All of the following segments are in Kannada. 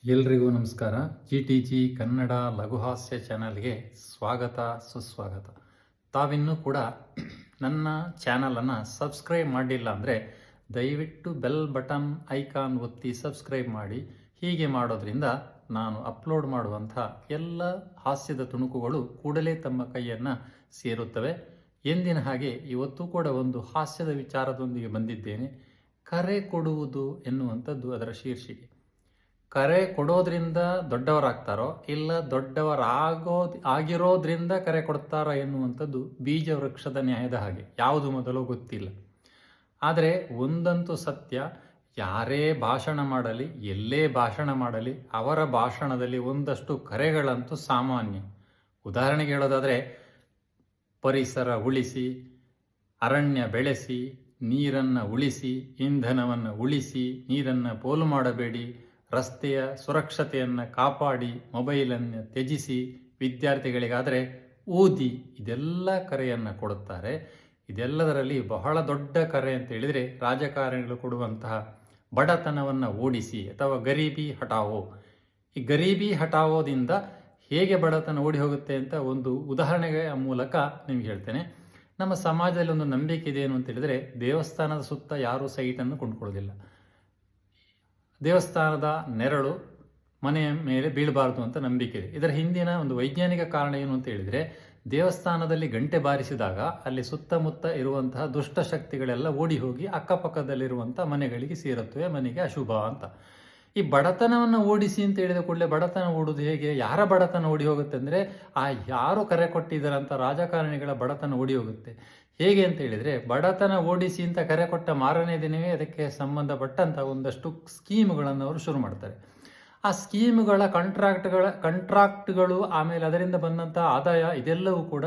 ಎಲ್ರಿಗೂ ನಮಸ್ಕಾರ. GTG ಕನ್ನಡ ಲಘುಹಾಸ್ಯ ಚಾನಲ್ಗೆ ಸ್ವಾಗತ ಸುಸ್ವಾಗತ. ತಾವಿನ್ನೂ ಕೂಡ ನನ್ನ ಚಾನಲನ್ನು ಸಬ್ಸ್ಕ್ರೈಬ್ ಮಾಡಿಲ್ಲ ಅಂದರೆ ದಯವಿಟ್ಟು ಬೆಲ್ ಬಟನ್ ಐಕಾನ್ ಒತ್ತಿ ಸಬ್ಸ್ಕ್ರೈಬ್ ಮಾಡಿ. ಹೀಗೆ ಮಾಡೋದ್ರಿಂದ ನಾನು ಅಪ್ಲೋಡ್ ಮಾಡುವಂಥ ಎಲ್ಲ ಹಾಸ್ಯದ ತುಣುಕುಗಳು ಕೂಡಲೇ ತಮ್ಮ ಕೈಯನ್ನು ಸೇರುತ್ತವೆ. ಎಂದಿನ ಹಾಗೆ ಇವತ್ತು ಕೂಡ ಒಂದು ಹಾಸ್ಯದ ವಿಚಾರದೊಂದಿಗೆ ಬಂದಿದ್ದೇನೆ. ಕರೆ ಕೊಡುವುದು ಎನ್ನುವಂಥದ್ದು ಅದರ ಶೀರ್ಷಿಕೆ. ಕರೆ ಕೊಡೋದ್ರಿಂದ ದೊಡ್ಡವರಾಗ್ತಾರೋ ಇಲ್ಲ ಆಗಿರೋದ್ರಿಂದ ಕರೆ ಕೊಡ್ತಾರೋ ಎನ್ನುವಂಥದ್ದು ಬೀಜ ವೃಕ್ಷದ ನ್ಯಾಯದ ಹಾಗೆ, ಯಾವುದು ಮೊದಲು ಗೊತ್ತಿಲ್ಲ. ಆದರೆ ಒಂದಂತೂ ಸತ್ಯ, ಯಾರೇ ಭಾಷಣ ಮಾಡಲಿ, ಎಲ್ಲೇ ಭಾಷಣ ಮಾಡಲಿ, ಅವರ ಭಾಷಣದಲ್ಲಿ ಒಂದಷ್ಟು ಕರೆಗಳಂತೂ ಸಾಮಾನ್ಯ. ಉದಾಹರಣೆಗೆ ಹೇಳೋದಾದರೆ, ಪರಿಸರ ಉಳಿಸಿ, ಅರಣ್ಯ ಬೆಳೆಸಿ, ನೀರನ್ನು ಉಳಿಸಿ, ಇಂಧನವನ್ನು ಉಳಿಸಿ, ನೀರನ್ನು ಪೋಲು ಮಾಡಬೇಡಿ, ರಸ್ತೆಯ ಸುರಕ್ಷತೆಯನ್ನು ಕಾಪಾಡಿ, ಮೊಬೈಲನ್ನು ತ್ಯಜಿಸಿ, ವಿದ್ಯಾರ್ಥಿಗಳಿಗಾದರೆ ಓದಿ, ಇದೆಲ್ಲ ಕರೆಯನ್ನು ಕೊಡುತ್ತಾರೆ. ಇದೆಲ್ಲದರಲ್ಲಿ ಬಹಳ ದೊಡ್ಡ ಕರೆ ಅಂತ ಹೇಳಿದರೆ ರಾಜಕಾರಣಿಗಳು ಕೊಡುವಂತಹ ಬಡತನವನ್ನು ಓಡಿಸಿ ಅಥವಾ ಗರೀಬಿ ಹಟಾವೋ. ಈ ಗರೀಬಿ ಹಟಾವೋದಿಂದ ಹೇಗೆ ಬಡತನ ಓಡಿ ಹೋಗುತ್ತೆ ಅಂತ ಒಂದು ಉದಾಹರಣೆಯ ಮೂಲಕ ನಿಮ್ಗೆ ಹೇಳ್ತೇನೆ. ನಮ್ಮ ಸಮಾಜದಲ್ಲಿ ಒಂದು ನಂಬಿಕೆ ಇದೆ ಏನು ಅಂತ ಹೇಳಿದರೆ, ದೇವಸ್ಥಾನದ ಸುತ್ತ ಯಾರೂ ಸೈಟನ್ನು ಕೊಂಡ್ಕೊಳ್ಳೋದಿಲ್ಲ. ದೇವಸ್ಥಾನದ ನೆರಳು ಮನೆಯ ಮೇಲೆ ಬೀಳಬಾರ್ದು ಅಂತ ನಂಬಿಕೆ ಇದೆ. ಇದರ ಹಿಂದಿನ ಒಂದು ವೈಜ್ಞಾನಿಕ ಕಾರಣ ಏನು ಅಂತ ಹೇಳಿದರೆ, ದೇವಸ್ಥಾನದಲ್ಲಿ ಗಂಟೆ ಬಾರಿಸಿದಾಗ ಅಲ್ಲಿ ಸುತ್ತಮುತ್ತ ಇರುವಂತಹ ದುಷ್ಟಶಕ್ತಿಗಳೆಲ್ಲ ಓಡಿ ಹೋಗಿ ಅಕ್ಕಪಕ್ಕದಲ್ಲಿರುವಂಥ ಮನೆಗಳಿಗೆ ಸೇರುತ್ತವೆ, ಮನೆಗೆ ಅಶುಭ ಅಂತ. ಈ ಬಡತನವನ್ನು ಓಡಿಸಿ ಅಂತ ಹೇಳಿದ ಕೂಡಲೇ ಬಡತನ ಓಡುವುದು ಹೇಗೆ? ಯಾರ ಬಡತನ ಓಡಿ ಹೋಗುತ್ತೆ ಅಂದರೆ, ಆ ಯಾರು ಕರೆ ಕೊಟ್ಟಿದ್ದಾರಂತ ರಾಜಕಾರಣಿಗಳ ಬಡತನ ಓಡಿ ಹೋಗುತ್ತೆ. ಹೇಗೆ ಅಂತ ಹೇಳಿದರೆ, ಬಡತನ ಓಡಿಸಿ ಅಂತ ಕರೆ ಕೊಟ್ಟ ಮಾರನೇ ದಿನವೇ ಅದಕ್ಕೆ ಸಂಬಂಧಪಟ್ಟಂಥ ಒಂದಷ್ಟು ಸ್ಕೀಮ್ಗಳನ್ನು ಅವರು ಶುರು ಮಾಡ್ತಾರೆ. ಆ ಸ್ಕೀಮ್ಗಳ ಕಂಟ್ರಾಕ್ಟ್ಗಳು ಆಮೇಲೆ ಅದರಿಂದ ಬಂದಂಥ ಆದಾಯ, ಇದೆಲ್ಲವೂ ಕೂಡ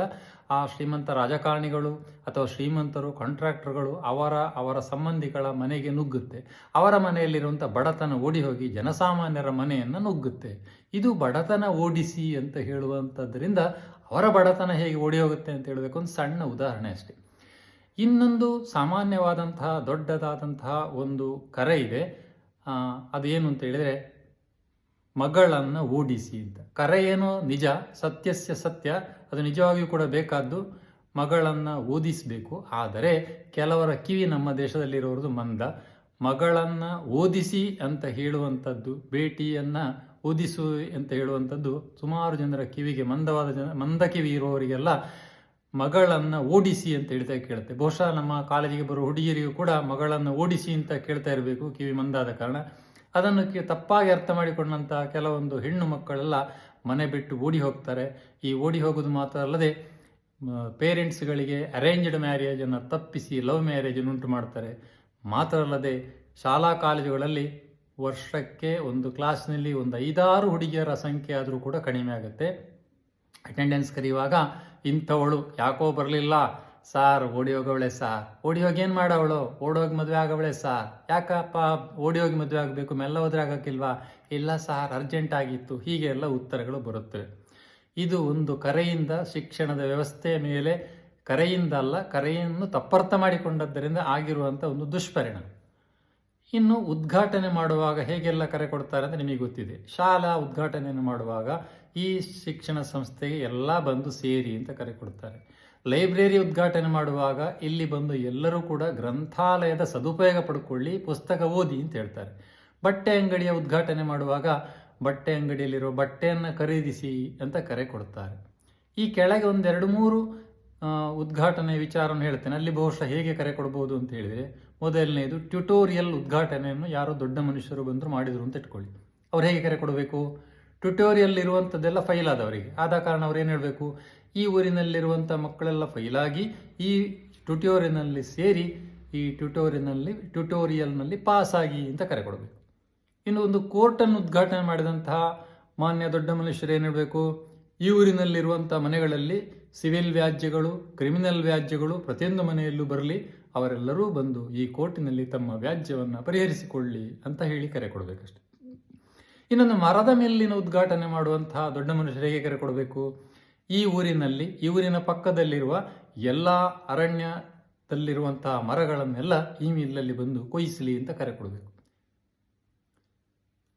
ಆ ಶ್ರೀಮಂತ ರಾಜಕಾರಣಿಗಳು ಅಥವಾ ಶ್ರೀಮಂತರು ಕಾಂಟ್ರಾಕ್ಟರ್ಗಳು ಅವರ ಸಂಬಂಧಿಗಳ ಮನೆಗೆ ನುಗ್ಗುತ್ತೆ. ಅವರ ಮನೆಯಲ್ಲಿರುವಂಥ ಬಡತನ ಓಡಿ ಹೋಗಿ ಜನಸಾಮಾನ್ಯರ ಮನೆಯನ್ನು ನುಗ್ಗುತ್ತೆ. ಇದು ಬಡತನ ಓಡಿಸಿ ಅಂತ ಹೇಳುವಂಥದ್ರಿಂದ ಅವರ ಬಡತನ ಹೇಗೆ ಓಡಿ ಹೋಗುತ್ತೆ ಅಂತ ಹೇಳಬೇಕು ಒಂದು ಸಣ್ಣ ಉದಾಹರಣೆ ಅಷ್ಟೇ. ಇನ್ನೊಂದು ಸಾಮಾನ್ಯವಾದಂತಹ ದೊಡ್ಡದಾದಂತಹ ಒಂದು ಕರೆ ಇದೆ. ಅದೇನು ಅಂತ ಹೇಳಿದರೆ, ಮಗಳನ್ನು ಓಡಿಸಿ ಅಂತ. ಕರೆ ಏನೋ ನಿಜ, ಸತ್ಯಸ್ಯ ಸತ್ಯ, ಅದು ನಿಜವಾಗಿಯೂ ಕೂಡ ಬೇಕಾದ್ದು. ಮಗಳನ್ನು ಓದಿಸಬೇಕು. ಆದರೆ ಕೆಲವರ ಕಿವಿ ನಮ್ಮ ದೇಶದಲ್ಲಿರೋದು ಮಂದ. ಮಗಳನ್ನು ಓದಿಸಿ ಅಂತ ಹೇಳುವಂಥದ್ದು, ಬೇಟಿಯನ್ನು ಓದಿಸು ಅಂತ ಹೇಳುವಂಥದ್ದು ಸುಮಾರು ಜನರ ಕಿವಿಗೆ ಮಂದ ಕಿವಿ ಇರುವವರಿಗೆಲ್ಲ ಮಗಳನ್ನು ಓಡಿಸಿ ಅಂತ ಹೇಳ್ತಾ ಕೇಳುತ್ತೆ. ಬಹುಶಃ ನಮ್ಮ ಕಾಲೇಜಿಗೆ ಬರುವ ಹುಡುಗಿಯರಿಗೂ ಕೂಡ ಮಗಳನ್ನು ಓಡಿಸಿ ಅಂತ ಕೇಳ್ತಾ ಇರಬೇಕು, ಕಿವಿ ಮಂದಾದ ಕಾರಣ. ಅದನ್ನು ತಪ್ಪಾಗಿ ಅರ್ಥ ಮಾಡಿಕೊಂಡಂಥ ಕೆಲವೊಂದು ಹೆಣ್ಣು ಮಕ್ಕಳೆಲ್ಲ ಮನೆ ಬಿಟ್ಟು ಓಡಿ ಹೋಗ್ತಾರೆ. ಈ ಓಡಿ ಹೋಗೋದು ಮಾತ್ರ ಅಲ್ಲದೆ ಪೇರೆಂಟ್ಸ್ಗಳಿಗೆ ಅರೇಂಜ್ಡ್ ಮ್ಯಾರೇಜನ್ನು ತಪ್ಪಿಸಿ ಲವ್ ಮ್ಯಾರೇಜನ್ನು ಉಂಟು ಮಾಡ್ತಾರೆ. ಮಾತ್ರ ಅಲ್ಲದೆ ಶಾಲಾ ಕಾಲೇಜುಗಳಲ್ಲಿ ವರ್ಷಕ್ಕೆ ಒಂದು ಕ್ಲಾಸ್ನಲ್ಲಿ ಒಂದು 5-6 ಹುಡುಗಿಯರ ಸಂಖ್ಯೆ ಆದರೂ ಕೂಡ ಕಡಿಮೆ ಆಗುತ್ತೆ. ಅಟೆಂಡೆನ್ಸ್ ಕರೆಯುವಾಗ ಇಂಥವಳು ಯಾಕೋ ಬರಲಿಲ್ಲ ಸಾರ್, ಓಡಿ ಹೋಗವಳೆ ಸಾರ್, ಓಡಿ ಹೋಗಿ ಏನು ಮಾಡವಳು, ಓಡೋಗಿ ಮದುವೆ ಆಗವಳೆ ಸಾರ್, ಯಾಕಪ್ಪ ಓಡಿ ಹೋಗಿ ಮದುವೆ ಆಗಬೇಕು, ಮೆಲ್ಲ ಹೋದ್ರೆ ಆಗೋಕ್ಕಿಲ್ವಾ, ಇಲ್ಲ ಸಾರ್ ಅರ್ಜೆಂಟ್ ಆಗಿತ್ತು, ಹೀಗೆ ಎಲ್ಲ ಉತ್ತರಗಳು ಬರುತ್ತವೆ. ಇದು ಒಂದು ಕರೆಯಿಂದ ಶಿಕ್ಷಣದ ವ್ಯವಸ್ಥೆಯ ಮೇಲೆ, ಕರೆಯನ್ನು ತಪ್ಪರ್ಥ ಮಾಡಿಕೊಂಡದ್ದರಿಂದ ಆಗಿರುವಂಥ ಒಂದು ದುಷ್ಪರಿಣಾಮ. ಇನ್ನು ಉದ್ಘಾಟನೆ ಮಾಡುವಾಗ ಹೇಗೆಲ್ಲ ಕರೆ ಕೊಡ್ತಾರೆ ಅಂತ ನಿಮಗೆ ಗೊತ್ತಿದೆ. ಶಾಲಾ ಉದ್ಘಾಟನೆಯನ್ನು ಮಾಡುವಾಗ ಈ ಶಿಕ್ಷಣ ಸಂಸ್ಥೆಗೆ ಎಲ್ಲ ಬಂದು ಸೇರಿ ಅಂತ ಕರೆ ಕೊಡ್ತಾರೆ. ಲೈಬ್ರರಿ ಉದ್ಘಾಟನೆ ಮಾಡುವಾಗ ಇಲ್ಲಿ ಬಂದು ಎಲ್ಲರೂ ಕೂಡ ಗ್ರಂಥಾಲಯದ ಸದುಪಯೋಗ ಪಡ್ಕೊಳ್ಳಿ, ಪುಸ್ತಕ ಓದಿ ಅಂತ ಹೇಳ್ತಾರೆ. ಬಟ್ಟೆ ಅಂಗಡಿಯ ಉದ್ಘಾಟನೆ ಮಾಡುವಾಗ ಬಟ್ಟೆ ಅಂಗಡಿಯಲ್ಲಿರೋ ಬಟ್ಟೆಯನ್ನು ಖರೀದಿಸಿ ಅಂತ ಕರೆ ಕೊಡ್ತಾರೆ. ಈ ಕೆಳಗೆ 1-2-3 ಉದ್ಘಾಟನೆ ವಿಚಾರವನ್ನು ಹೇಳ್ತೇನೆ. ಅಲ್ಲಿ ಬಹುಶಃ ಹೇಗೆ ಕರೆ ಕೊಡ್ಬೋದು ಅಂತ ಹೇಳಿದರೆ, ಮೊದಲನೇದು ಟ್ಯುಟೋರಿಯಲ್ ಉದ್ಘಾಟನೆಯನ್ನು ಯಾರೋ ದೊಡ್ಡ ಮನುಷ್ಯರು ಬಂದರು ಮಾಡಿದರು ಅಂತ ಇಟ್ಕೊಳ್ಳಿ. ಅವ್ರು ಹೇಗೆ ಕರೆ ಕೊಡಬೇಕು? ಟ್ಯುಟೋರಿಯಲ್ ಇರುವಂಥದ್ದೆಲ್ಲ ಫೈಲ್ ಆದವರಿಗೆ ಆದ ಕಾರಣ ಅವ್ರು ಏನು ಹೇಳಬೇಕು, ಈ ಊರಿನಲ್ಲಿರುವಂಥ ಮಕ್ಕಳೆಲ್ಲ ಫೈಲಾಗಿ ಈ ಟ್ಯುಟೋರಿಯಲ್ನಲ್ಲಿ ಸೇರಿ ಈ ಟ್ಯುಟೋರಿಯಲ್ನಲ್ಲಿ ಪಾಸಾಗಿ ಅಂತ ಕರೆ ಕೊಡಬೇಕು. ಇನ್ನು ಒಂದು ಕೋರ್ಟನ್ನು ಉದ್ಘಾಟನೆ ಮಾಡಿದಂತಹ ಮಾನ್ಯ ದೊಡ್ಡ ಮನುಷ್ಯರು ಏನು ಹೇಳಬೇಕು, ಈ ಊರಿನಲ್ಲಿರುವಂಥ ಮನೆಗಳಲ್ಲಿ ಸಿವಿಲ್ ವ್ಯಾಜ್ಯಗಳು, ಕ್ರಿಮಿನಲ್ ವ್ಯಾಜ್ಯಗಳು ಪ್ರತಿಯೊಂದು ಮನೆಯಲ್ಲೂ ಬರಲಿ, ಅವರೆಲ್ಲರೂ ಬಂದು ಈ ಕೋರ್ಟಿನಲ್ಲಿ ತಮ್ಮ ವ್ಯಾಜ್ಯವನ್ನು ಪರಿಹರಿಸಿಕೊಳ್ಳಿ ಅಂತ ಹೇಳಿ ಕರೆ ಕೊಡಬೇಕಷ್ಟೆ. ಇನ್ನೊಂದು ಮರದ ಮೇಲಿನ ಉದ್ಘಾಟನೆ ಮಾಡುವಂತಹ ದೊಡ್ಡ ಮನುಷ್ಯರು ಹೇಗೆ ಕರೆ ಕೊಡಬೇಕು, ಈ ಊರಿನ ಪಕ್ಕದಲ್ಲಿರುವ ಎಲ್ಲ ಅರಣ್ಯದಲ್ಲಿರುವಂತಹ ಮರಗಳನ್ನೆಲ್ಲ ಈ ಮಿಲ್ಲಲ್ಲಿ ಬಂದು ಕೊಯ್ಸಲಿ ಅಂತ ಕರೆ ಕೊಡಬೇಕು.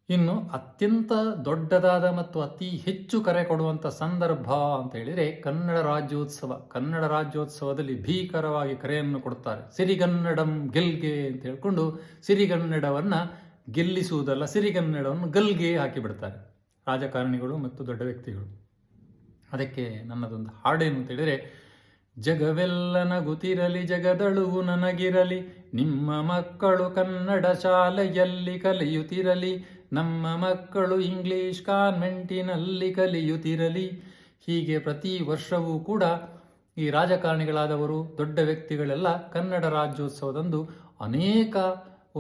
ಇನ್ನು ಅತ್ಯಂತ ದೊಡ್ಡದಾದ ಮತ್ತು ಅತಿ ಹೆಚ್ಚು ಕರೆ ಕೊಡುವಂಥ ಸಂದರ್ಭ ಅಂತ ಹೇಳಿದರೆ ಕನ್ನಡ ರಾಜ್ಯೋತ್ಸವ. ಕನ್ನಡ ರಾಜ್ಯೋತ್ಸವದಲ್ಲಿ ಭೀಕರವಾಗಿ ಕರೆಯನ್ನು ಕೊಡ್ತಾರೆ. ಸಿರಿಗನ್ನಡಂ ಗೆಲ್ಗೆ ಅಂತ ಹೇಳ್ಕೊಂಡು ಸಿರಿಗನ್ನಡವನ್ನು ಗೆಲ್ಲಿಸುವುದಲ್ಲ, ಸಿರಿಗನ್ನಡವನ್ನು ಗಲ್ಗೆ ಹಾಕಿಬಿಡ್ತಾರೆ ರಾಜಕಾರಣಿಗಳು ಮತ್ತು ದೊಡ್ಡ ವ್ಯಕ್ತಿಗಳು. ಅದಕ್ಕೆ ನನ್ನದೊಂದು ಹಾಡೇನು ಅಂತ ಹೇಳಿದರೆ, ಜಗವೆಲ್ಲ ನಗುತ್ತಿರಲಿ ಜಗದಳುವು ನನಗಿರಲಿ, ನಿಮ್ಮ ಮಕ್ಕಳು ಕನ್ನಡ ಶಾಲೆಯಲ್ಲಿ ಕಲಿಯುತ್ತಿರಲಿ, ನಮ್ಮ ಮಕ್ಕಳು ಇಂಗ್ಲಿಷ್ ಕಾನ್ವೆಂಟಿನಲ್ಲಿ ಕಲಿಯುತ್ತಿರಲಿ. ಹೀಗೆ ಪ್ರತಿ ವರ್ಷವೂ ಕೂಡ ಈ ರಾಜಕಾರಣಿಗಳಾದವರು, ದೊಡ್ಡ ವ್ಯಕ್ತಿಗಳೆಲ್ಲ ಕನ್ನಡ ರಾಜ್ಯೋತ್ಸವದಂದು ಅನೇಕ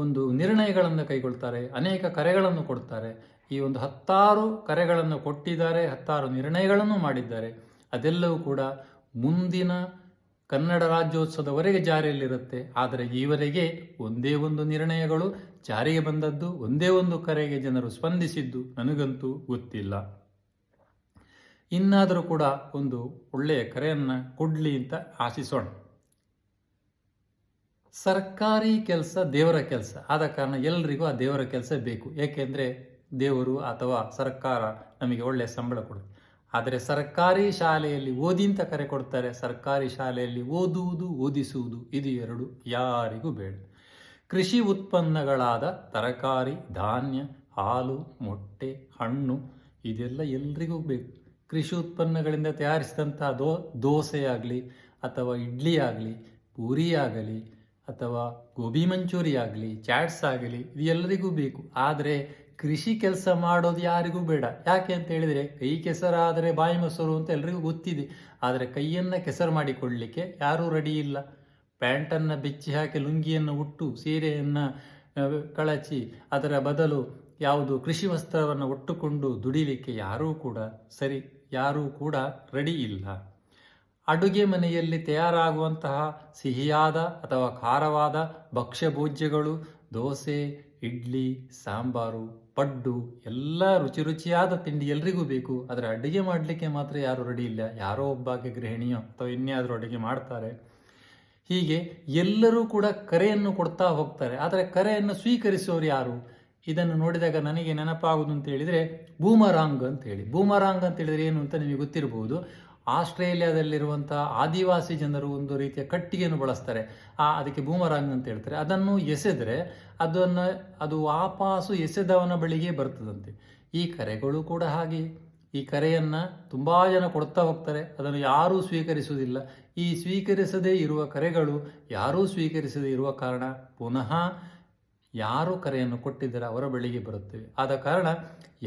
ಒಂದು ನಿರ್ಣಯಗಳನ್ನು ಕೈಗೊಳ್ತಾರೆ, ಅನೇಕ ಕರೆಗಳನ್ನು ಕೊಡ್ತಾರೆ. ಈ ಒಂದು 10 ಕರೆಗಳನ್ನು ಕೊಟ್ಟಿದ್ದಾರೆ, 10 ನಿರ್ಣಯಗಳನ್ನು ಮಾಡಿದ್ದಾರೆ. ಅದೆಲ್ಲವೂ ಕೂಡ ಮುಂದಿನ ಕನ್ನಡ ರಾಜ್ಯೋತ್ಸವದವರೆಗೆ ಜಾರಿಯಲ್ಲಿರುತ್ತೆ. ಆದರೆ ಈವರೆಗೆ ಒಂದೇ ಒಂದು ನಿರ್ಣಯಗಳು ಜಾರಿಗೆ ಬಂದದ್ದು, ಒಂದೇ ಒಂದು ಕರೆಗೆ ಜನರು ಸ್ಪಂದಿಸಿದ್ದು ನನಗಂತೂ ಗೊತ್ತಿಲ್ಲ. ಇನ್ನಾದರೂ ಕೂಡ ಒಂದು ಒಳ್ಳೆಯ ಕರೆಯನ್ನು ಕೊಡಲಿ ಅಂತ ಆಶಿಸೋಣ. ಸರ್ಕಾರಿ ಕೆಲಸ ದೇವರ ಕೆಲಸ ಆದ ಕಾರಣ ಎಲ್ರಿಗೂ ಆ ದೇವರ ಕೆಲಸ ಬೇಕು. ಏಕೆಂದರೆ ದೇವರು ಅಥವಾ ಸರ್ಕಾರ ನಮಗೆ ಒಳ್ಳೆಯ ಸಂಬಳ ಕೊಡುತ್ತೆ. ಆದರೆ ಸರ್ಕಾರಿ ಶಾಲೆಯಲ್ಲಿ ಓದಿಂತ ಕರೆ ಕೊಡ್ತಾರೆ. ಸರ್ಕಾರಿ ಶಾಲೆಯಲ್ಲಿ ಓದುವುದು, ಓದಿಸುವುದು ಇದು ಎರಡು ಯಾರಿಗೂ ಬೇಡ. ಕೃಷಿ ಉತ್ಪನ್ನಗಳಾದ ತರಕಾರಿ, ಧಾನ್ಯ, ಹಾಲು, ಮೊಟ್ಟೆ, ಹಣ್ಣು ಇದೆಲ್ಲ ಎಲ್ರಿಗೂ ಬೇಕು. ಕೃಷಿ ಉತ್ಪನ್ನಗಳಿಂದ ತಯಾರಿಸಿದಂತಹ ದೋಸೆ ಅಥವಾ ಇಡ್ಲಿ ಆಗಲಿ, ಪೂರಿ ಆಗಲಿ ಅಥವಾ ಗೋಬಿ ಮಂಚೂರಿ ಆಗಲಿ, ಚಾಟ್ಸ್ ಆಗಲಿ ಇದು ಎಲ್ಲರಿಗೂ ಬೇಕು. ಆದರೆ ಕೃಷಿ ಕೆಲಸ ಮಾಡೋದು ಯಾರಿಗೂ ಬೇಡ. ಯಾಕೆ ಅಂತ ಹೇಳಿದರೆ, ಕೈ ಕೆಸರಾದರೆ ಬಾಯಿ ಮೊಸರು ಅಂತ ಎಲ್ರಿಗೂ ಗೊತ್ತಿದೆ. ಆದರೆ ಕೈಯನ್ನು ಕೆಸರು ಮಾಡಿಕೊಳ್ಳಲಿಕ್ಕೆ ಯಾರೂ ರೆಡಿ ಇಲ್ಲ. ಪ್ಯಾಂಟನ್ನು ಬೆಚ್ಚಿ ಹಾಕಿ ಲುಂಗಿಯನ್ನು ಉಟ್ಟು ಸೀರೆಯನ್ನು ಕಳಚಿ ಅದರ ಬದಲು ಯಾವುದು ಕೃಷಿ ವಸ್ತ್ರವನ್ನು ಉಟ್ಟುಕೊಂಡು ದುಡಿಲಿಕ್ಕೆ ಯಾರೂ ಕೂಡ ರೆಡಿ ಇಲ್ಲ. ಅಡುಗೆ ಮನೆಯಲ್ಲಿ ತಯಾರಾಗುವಂತಹ ಸಿಹಿಯಾದ ಅಥವಾ ಖಾರವಾದ ಭಕ್ಷ್ಯ ಭೋಜ್ಯಗಳು, ದೋಸೆ, ಇಡ್ಲಿ, ಸಾಂಬಾರು, ಪಡ್ಡು ಎಲ್ಲ ರುಚಿಯಾದ ತಿಂಡಿ ಎಲ್ರಿಗೂ ಬೇಕು. ಆದರೆ ಅಡುಗೆ ಮಾಡಲಿಕ್ಕೆ ಮಾತ್ರ ಯಾರೂ ರೆಡಿ ಇಲ್ಲ. ಯಾರೋ ಒಬ್ಬಾಕೆ ಗೃಹಿಣಿಯೋ ಅಥವಾ ಇನ್ಯಾದರೂ ಅಡುಗೆ ಮಾಡ್ತಾರೆ. ಹೀಗೆ ಎಲ್ಲರೂ ಕೂಡ ಕರೆಯನ್ನು ಕೊಡ್ತಾ ಹೋಗ್ತಾರೆ. ಆದರೆ ಕರೆಯನ್ನು ಸ್ವೀಕರಿಸೋರು ಯಾರು? ಇದನ್ನು ನೋಡಿದಾಗ ನನಗೆ ನೆನಪಾಗುವುದು ಅಂತ ಹೇಳಿದರೆ ಬೂಮರಾಂಗ್ ಅಂತೇಳಿ. ಬೂಮರಾಂಗ್ ಅಂತ ಹೇಳಿದರೆ ಏನು ಅಂತ ನಿಮಗೆ ಗೊತ್ತಿರಬಹುದು. ಆಸ್ಟ್ರೇಲಿಯಾದಲ್ಲಿರುವಂಥ ಆದಿವಾಸಿ ಜನರು ಒಂದು ರೀತಿಯ ಕಟ್ಟಿಗೆಯನ್ನು ಬಳಸ್ತಾರೆ. ಅದಕ್ಕೆ ಬೂಮರಾಂಗ್ ಅಂತ ಹೇಳ್ತಾರೆ. ಅದನ್ನು ಎಸೆದರೆ ಅದು ವಾಪಸ್ಸು ಎಸೆದವನ ಬಳಿಗೆ ಬರ್ತದಂತೆ. ಈ ಕರೆಗಳು ಕೂಡ ಹಾಗೆ. ಈ ಕರೆಯನ್ನು ತುಂಬ ಜನ ಕೊಡ್ತಾ ಹೋಗ್ತಾರೆ. ಅದನ್ನು ಯಾರೂ ಸ್ವೀಕರಿಸುವುದಿಲ್ಲ. ಈ ಸ್ವೀಕರಿಸದೇ ಇರುವ ಕರೆಗಳು ಯಾರೂ ಸ್ವೀಕರಿಸದೇ ಇರುವ ಕಾರಣ ಪುನಃ ಯಾರು ಕರೆಯನ್ನು ಕೊಟ್ಟಿದ್ದಾರೆ ಅವರ ಬಳಿಗೆ ಬರುತ್ತವೆ. ಆದ ಕಾರಣ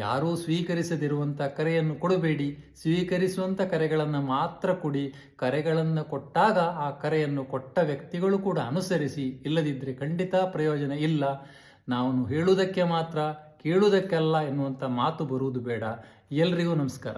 ಯಾರೂ ಸ್ವೀಕರಿಸದಿರುವಂಥ ಕರೆಯನ್ನು ಕೊಡಬೇಡಿ. ಸ್ವೀಕರಿಸುವಂಥ ಕರೆಗಳನ್ನು ಮಾತ್ರ ಕೊಡಿ. ಕರೆಗಳನ್ನು ಕೊಟ್ಟಾಗ ಆ ಕರೆಯನ್ನು ಕೊಟ್ಟ ವ್ಯಕ್ತಿಗಳು ಕೂಡ ಅನುಸರಿಸಿ. ಇಲ್ಲದಿದ್ದರೆ ಖಂಡಿತ ಪ್ರಯೋಜನ ಇಲ್ಲ. ನಾವು ಹೇಳುವುದಕ್ಕೆ ಮಾತ್ರ, ಕೇಳುವುದಕ್ಕಲ್ಲ ಎನ್ನುವಂಥ ಮಾತು ಬರುವುದು ಬೇಡ. ಎಲ್ರಿಗೂ ನಮಸ್ಕಾರ.